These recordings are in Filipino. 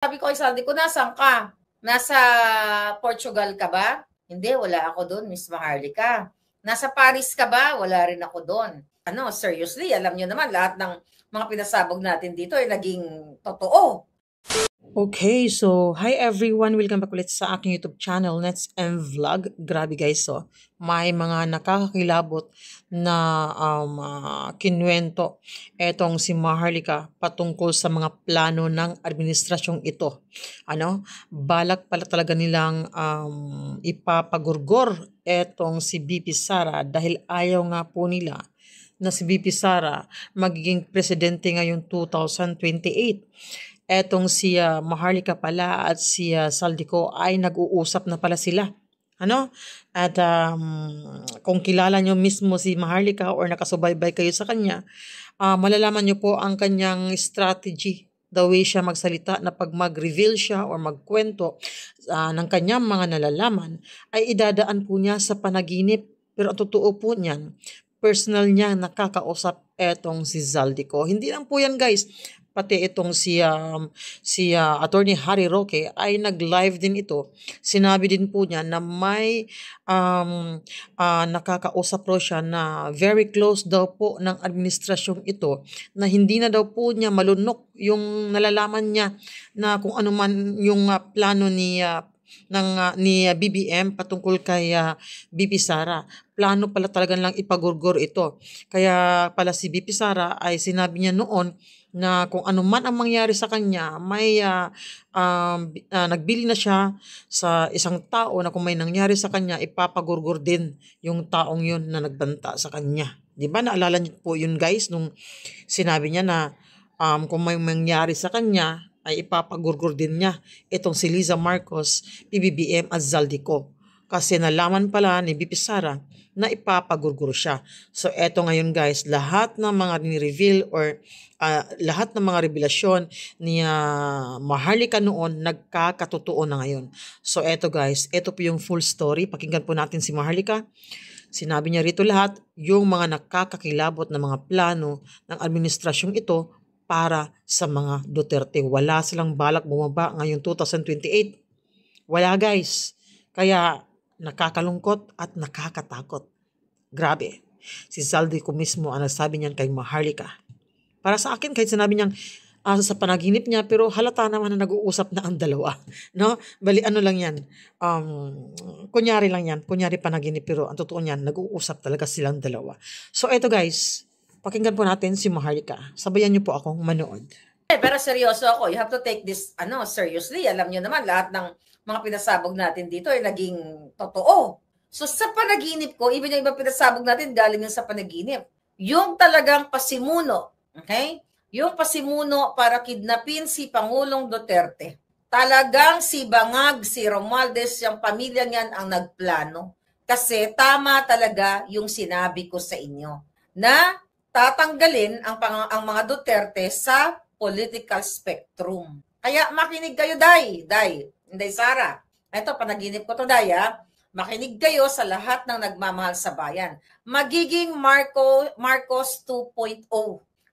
Sabi ko kay Sandy ko, nasaan ka? Nasa Portugal ka ba? Hindi, wala ako doon, Miss Maharlika. Nasa Paris ka ba? Wala rin ako doon. Ano, seriously, alam nyo naman, lahat ng mga pinasabog natin dito ay naging totoo. Okay, so hi everyone, welcome back ulit sa aking YouTube channel, Nets and Vlog. Grabe guys, so may mga nakakakilabot na kinwento etong si Maharlika patungkol sa mga plano ng administrasyong ito. Balak pala talaga nilang ipapagurgor etong si BP Sara dahil ayaw nga po nila na si BP Sara magiging presidente ngayong 2028. Etong si Maharlika pala at si Saldico ay nag-uusap na pala sila. At kung kilala nyo mismo si Maharlika or nakasubaybay kayo sa kanya, malalaman nyo po ang kanyang strategy. The way siya magsalita na pag mag-reveal siya or magkwento ng kanyang mga nalalaman ay idadaan po niya sa panaginip. Pero ang totoo po niyan, personal niya nakakausap etong si Zaldico. Hindi lang po yan guys. Pati itong si Attorney Harry Roque ay nag-live din ito. Sinabi din po niya na may nakakausap po siya na very close daw po ng administrasyong ito na hindi na daw po niya malunok yung nalalaman niya na kung ano man yung plano ni BBM patungkol kay BP Sara. Plano pala talagang lang ipagurgor ito. Kaya pala si BP Sara ay sinabi niya noon na kung ano man ang mangyari sa kanya, may nagbili na siya sa isang tao na kung may nangyari sa kanya, ipapagurgor din yung taong yun na nagbanta sa kanya. Di ba? Naalala niyo po yun guys, nung sinabi niya na kung may mangyari sa kanya, ay ipapagurgor din niya itong si Liza Marcos, PBBM at Zaldico. Kasi nalaman pala ni BP Sara na ipapagurguro siya. So eto ngayon guys, lahat ng mga ni-reveal or lahat ng mga revelasyon ni Maharlika noon nagkakatotoo na ngayon. So eto guys, eto po yung full story. Pakinggan po natin si Maharlika. Sinabi niya rito lahat yung mga nakakakilabot na mga plano ng administrasyong ito para sa mga Duterte. Wala silang balak bumaba ngayong 2028. Wala guys. Kaya nakakalungkot at nakakatakot. Grabe. Si Zaldico mismo ang nagsabi niyan kay Maharlika. Para sa akin, kahit sinabi niyang sa panaginip niya, pero halata naman na nag-uusap na ang dalawa. No? Bali, ano lang yan. Kunyari lang yan. Kunyari panaginip, pero ang totoo niyan, nag-uusap talaga silang dalawa. So, eto guys, pakinggan po natin si Maharlika. Sabayan niyo po akong manood. Pero seryoso ako. You have to take this seriously. Alam niyo naman, lahat ng mga pinasabog natin dito ay naging totoo. So sa panaginip ko, even yung ibang pinasabog natin galing yun sa panaginip. Yung talagang pasimuno, okay? Yung pasimuno para kidnapin si Pangulong Duterte. Talagang si Bangag, si Romualdez, yung pamilya niyan ang nagplano. Kasi tama talaga yung sinabi ko sa inyo na tatanggalin ang mga Duterte sa political spectrum. Kaya makinig kayo, Day, Inday Sara. Ito, panaginip ko to, Day, ha? Makinig kayo sa lahat ng nagmamahal sa bayan. Magiging Marcos 2.0.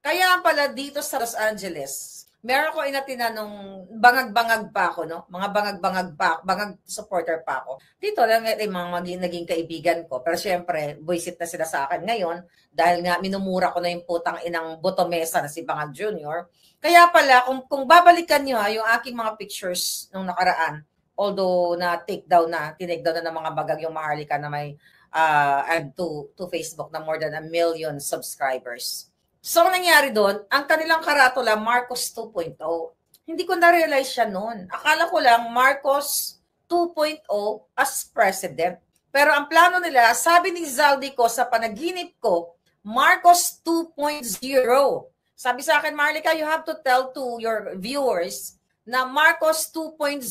Kaya pala dito sa Los Angeles, meron ko inatinanong bangag-bangag pa ako, no? Mga bangag supporter pa ako. Dito lang mga naging kaibigan ko. Pero syempre, buisit na sila sa akin ngayon dahil nga minumura ko na yung putang inang botomesa na si Bangag Jr. Kaya pala, kung babalikan nyo yung aking mga pictures nung nakaraan, although tinake down na ng mga bagag yung Maharlika na may add to Facebook na more than 1 million subscribers. So, nangyari doon, ang kanilang karatula, Marcos 2.0. Hindi ko na-realize siya noon. Akala ko lang Marcos 2.0 as president. Pero ang plano nila, sabi ni Zaldico sa panaginip ko, Marcos 2.0. Sabi sa akin, Maharlika, you have to tell to your viewers na Marcos 2.0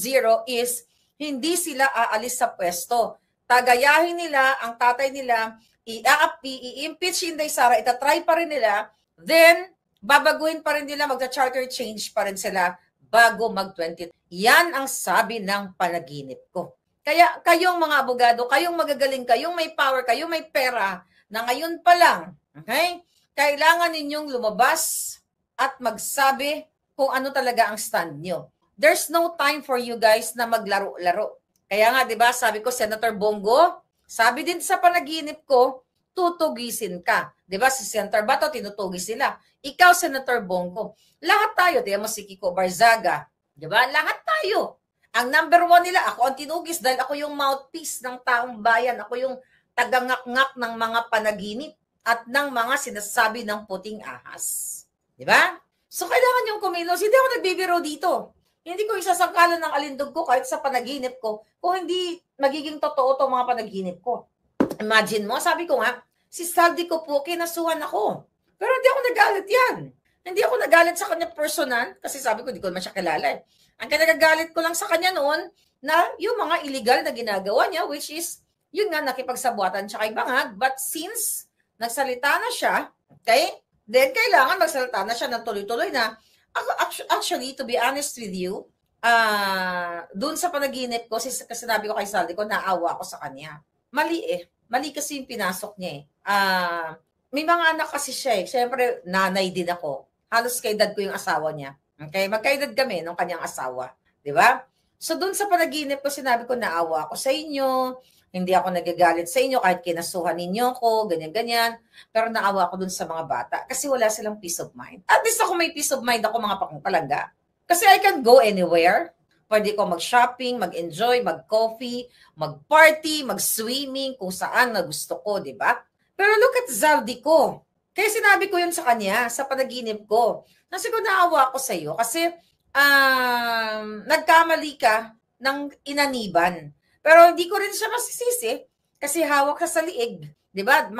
is hindi sila aalis sa pwesto. Tagayahin nila ang tatay nila, i-impeach Inday Sara, itatry pa rin nila, then babaguhin pa rin nila, magta-charter change pa rin sila bago mag-20. Yan ang sabi ng panaginip ko. Kaya kayong mga abogado, kayong magagaling, kayong may power, kayong may pera, na ngayon pa lang, okay? Kailangan ninyong lumabas at magsabi kung ano talaga ang stand nyo. there's no time for you guys na maglaro-laro. Kaya nga, di ba, sabi ko, Senator Bongo, sabi din sa panaginip ko, tutugisin ka. Di ba, si Senator Bato, tinutugis sila. Ikaw, Senator Bongo, lahat tayo, di mo si Kiko Barzaga, di ba, lahat tayo. Ang number 1 nila, ako ang tinugis dahil ako yung mouthpiece ng taong bayan. Ako yung tagangak-ngak ng mga panaginip at ng mga sinasabi ng puting ahas. Di ba? So, kailangan yung kumilos. Hindi ako nagbibiro dito. Hindi ko isasangkalan ng alindog ko kahit sa panaginip ko kung hindi magiging totoo itong mga panaginip ko. Imagine mo, sabi ko nga, si Saldi ko po, kinasuhan ako. Pero hindi ako nagalit yan. Hindi ako nagalit sa kanya personal kasi sabi ko, hindi ko naman siya kilala eh. Ang kinagagalit ko lang sa kanya noon na yung mga illegal na ginagawa niya, which is, yun nga, nakipagsabuatan siya kay Bangag. But since nagsalita na siya, okay, then kailangan magsalita na siya ng tuloy-tuloy na. Actually, to be honest with you, doon sa panaginip ko, kasi sinabi ko kay Saldi ko, naawa ako sa kanya. Mali eh. Mali kasi yung pinasok niya eh. May mga anak kasi siya eh. Siyempre, nanay din ako. Halos kaedad ko yung asawa niya. Okay? Magkaedad kami nung kanyang asawa. Di ba? So, doon sa panaginip ko, sinabi ko, naawa ako sa inyo. Hindi ako nagagalit sa inyo kahit kinasuhan ninyo ko, ganyan-ganyan. Pero naawa ako dun sa mga bata kasi wala silang peace of mind. At least ako may peace of mind ako mga pakungpalangga. Kasi I can go anywhere. Pwede ko mag-shopping, mag-enjoy, mag-coffee, mag-party, mag-swimming, kung saan na gusto ko, di ba? Pero look at Zaldi ko. Kaya sinabi ko yun sa kanya, sa panaginip ko. Nasi ko naawa ako sa iyo kasi nagkamali ka ng inaniban. Pero hindi ko rin siya masisisi kasi hawak sa liig. Diba?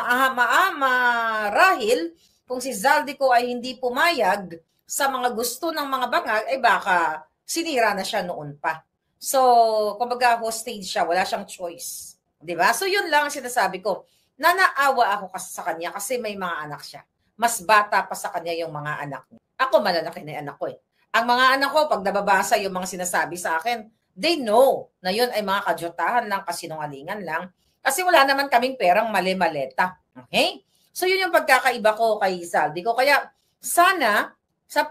Marahil kung si Zaldi ko ay hindi pumayag sa mga gusto ng mga bangag, ay baka sinira na siya noon pa. So, kumbaga hostage siya, wala siyang choice. Diba? So, yun lang ang sinasabi ko. Nanaawa ako kasi sa kanya kasi may mga anak siya. Mas bata pa sa kanya yung mga anak niya. Ako malalaki na yung anak ko eh. Ang mga anak ko, pag nababasa yung mga sinasabi sa akin, they know na yun ay mga kadyutahan lang, kasinungalingan lang. Kasi wala naman kaming perang mali-maleta. Okay? So yun yung pagkakaiba ko kay Zaldi ko. Kaya sana, sa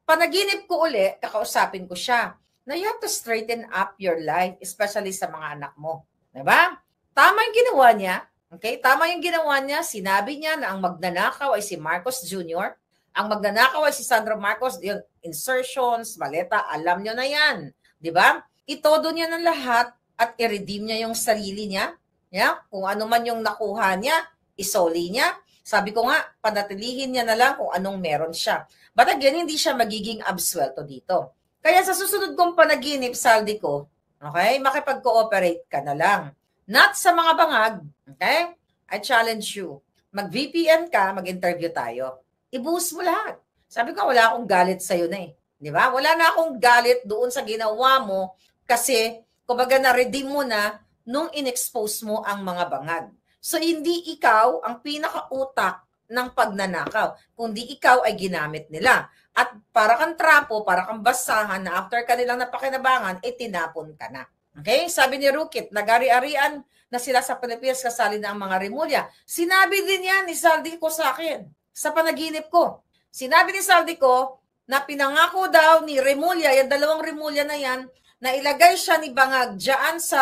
panaginip ko uli, kakausapin ko siya na you have to straighten up your life, especially sa mga anak mo. Diba? Tama yung ginawa niya. Okay? Tama yung ginawa niya. Sinabi niya na ang magnanakaw ay si Marcos Jr., ang magnanakaw ay si Sandro Marcos, yun, insertions, maleta, alam nyo na yan. Diba? Itodo niya ng lahat at i-redeem niya yung sarili niya. Yeah? Kung ano man yung nakuha niya, isoli niya. Sabi ko nga, panatilihin niya na lang kung anong meron siya. But again, hindi siya magiging absuelto dito. Kaya sa susunod kong panaginip, Saldi ko, okay, makipag-cooperate ka na lang. Not sa mga bangag, okay? I challenge you. Mag-VPN ka, mag-interview tayo. Ibuhos mo lahat. Sabi ko, wala akong galit sa'yo na eh. Di ba? Wala na akong galit doon sa ginawa mo kasi, kumbaga na-redeem mo na nung in-expose mo ang mga bangag. So, hindi ikaw ang pinakautak ng pagnanakaw, kundi ikaw ay ginamit nila. At para kang trapo, para kang basahan na after kanilang napakinabangan, tinapon ka na. Okay? Sabi ni Rukit, nagari-arian na sila sa Pilipinas kasali na ang mga Rimulya. Sinabi din yan ni Saldi ko sa akin, sa panaginip ko. Sinabi ni Saldi ko na pinangako daw ni Rimulya, yung dalawang Rimulya na yan, na ilagay siya ni Bangag dyan sa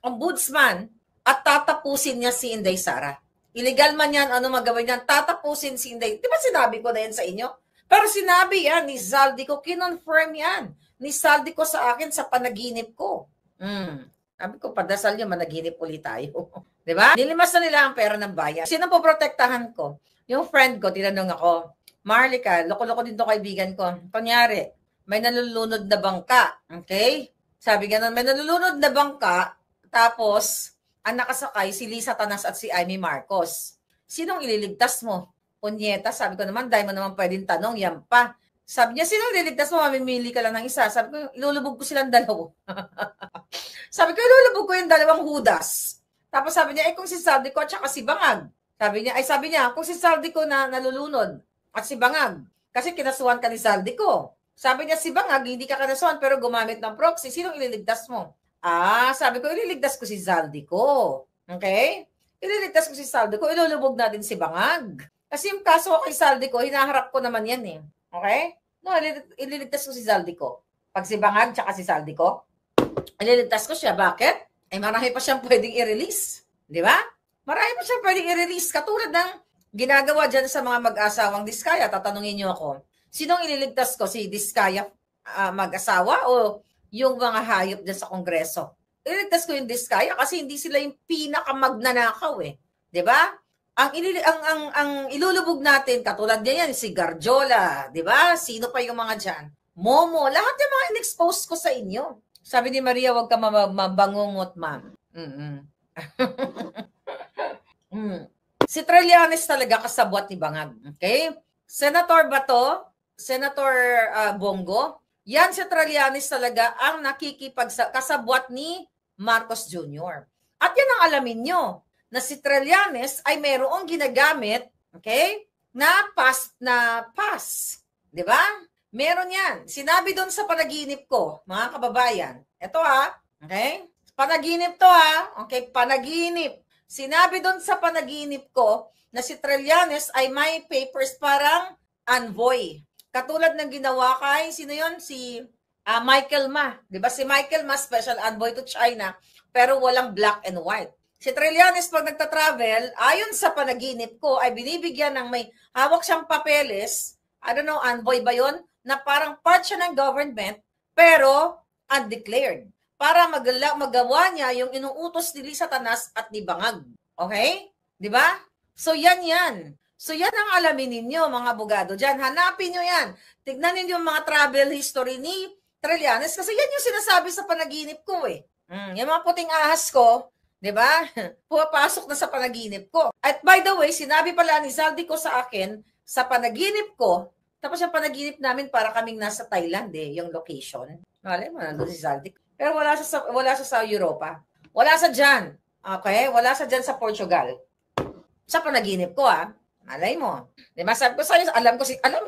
ombudsman at tatapusin niya si Inday Sara. Illegal man yan, ano magawin niyan, tatapusin si Inday. Di ba sinabi ko na yan sa inyo? Pero sinabi yan ni Saldi ko, kinonfirm yan ni Saldi ko sa akin sa panaginip ko. Sabi ko, padasal niyo, managinip ulit tayo. Di ba? Nilimas na nila ang pera ng bayan. Sino po protektahan ko? Yung friend ko, tinanong ako, Marlica, loko-loko din to kaibigan ko. Kunyari, may nalulunod na bangka. Okay? Sabi ganun, may nalulunod na bangka, tapos, ang nakasakay, si Lisa Tanas at si Amy Marcos. Sinong ililigtas mo? Punyeta, sabi ko naman, dahil mo naman pwedeng tanong, yan pa. Sabi niya, sinong ililigtas mo? Mamimili ka lang ng isa. Sabi ko, ilulubog ko silang dalawa. Sabi ko, ilulubog ko yung dalawang Judas. Tapos sabi niya, kung si Saldi ko at saka si Bangag. Sabi niya, kung si Saldi ko na nalulunod at si Bangag, kasi kinasuhan ka ni Saldi ko. Sabi niya, si Bangag, hindi ka kinasuhan pero gumamit ng proxy, sinong ililigtas mo? Sabi ko, ililigtas ko si Saldi ko. Okay? Ililigtas ko si Saldi ko, ilulubog natin si Bangag. Kasi yung kaso ko kay Saldi ko, hinaharap ko naman yan eh. Okay? No, ililigtas ko si Saldi ko. Pag si Bangag tsaka si Saldico, ililigtas ko siya. Bakit? Eh marami pa siyang pwedeng i-release. Di ba? Marami pa siyang pwedeng i-release. Katulad ng ginagawa dyan sa mga mag-asawang Diskaya. Tatanungin niyo ako, sinong ililigtas ko? Si Diskaya mag-asawa o yung mga hayop dyan sa Kongreso? Ililigtas ko yung Diskaya kasi hindi sila yung pinakamagnanakaw eh. 'Di ba? Ang ilulubog natin katulad niyan si Garjola, 'di ba? Sino pa yung mga diyan? Momo, lahat yung mga in-expose ko sa inyo. Sabi ni Maria, wag ka mabangungot, ma'am. Si Trillanes talaga kasabwat ni Bangag. Okay? Senator Bato, Senator Bongo, yan si Trillanes talaga ang kasabwat ni Marcos Jr. At yan ang alamin nyo, na si Trillanes ay mayroong ginagamit, okay, na pass. Di ba? Meron yan. Sinabi doon sa panaginip ko, mga kababayan. Ito okay? Panaginip to okay, panaginip. Sinabi doon sa panaginip ko na si Trillanes ay may papers parang envoy. Katulad ng ginawa kay, sino yon? Si Michael Ma. Di ba? Si Michael Ma, special envoy to China, pero walang black and white. Si Trillanes pag nagta-travel, ayon sa panaginip ko, ay binibigyan ng may hawak siyang papeles, I don't know, envoy ba yun? Na parang part siya ng government, pero undeclared. Para magawa niya yung inuutos ni Lisa Tanas at ni Bangag. Okay? Di ba? So yan. So yan ang alamin ninyo, mga abogado dyan. Hanapin nyo yan. Tignan ninyo yung mga travel history ni Trillanes kasi yan yung sinasabi sa panaginip ko eh. Yung mga puting ahas ko, di ba? Pumapasok na sa panaginip ko. At by the way, sinabi pala ni Saldico sa akin, sa panaginip ko, tapos yung panaginip namin para kaming nasa Thailand yung location. Malay mo, nandun si Saldico. Pero wala siya sa Europa. Wala sa dyan. Okay? Wala sa dyan sa Portugal. Sa panaginip ko malay mo. Diba? Sabi ko sa'yo, alam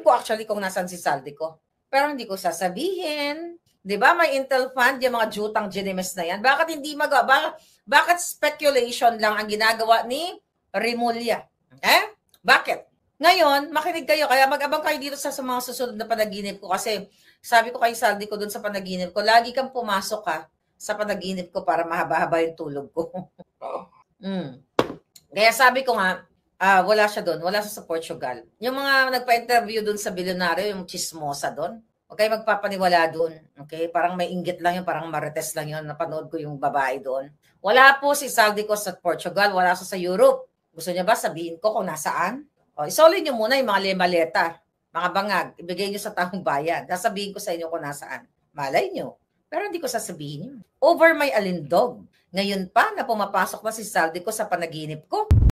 ko actually kung nasan si Saldico. Pero hindi ko sasabihin. Diba? May Intel Fund, yung mga jutang ginimes na yan. Bakit hindi magawa? Bakit speculation lang ang ginagawa ni Remulla? Bakit? Ngayon, makinig kayo. Kaya mag-abang kayo dito sa mga susunod na panaginip ko. Kasi sabi ko kay Saldico doon sa panaginip ko, lagi kang pumasok sa panaginip ko para mahaba-haba yung tulog ko. Kaya sabi ko nga, wala siya doon. Wala siya sa Portugal. Yung mga nagpa-interview doon sa bilyonaryo, yung chismosa doon, huwag kayo magpapaniwala doon. Okay? Parang may inggit lang yun, parang marites lang yun. Napanood ko yung babae doon. Wala po si Saldico sa Portugal, wala siya sa Europe. Gusto niya ba sabihin ko kung nasaan? Isolin niyo muna yung mga lemaleta, mga Bangag, ibigay niyo sa taong bayan. Sasabihin ko sa inyo kung nasaan. Malay niyo. Pero hindi ko sasabihin yun. Over my alindog. Ngayon pa na pumapasok na si Saldico sa panaginip ko.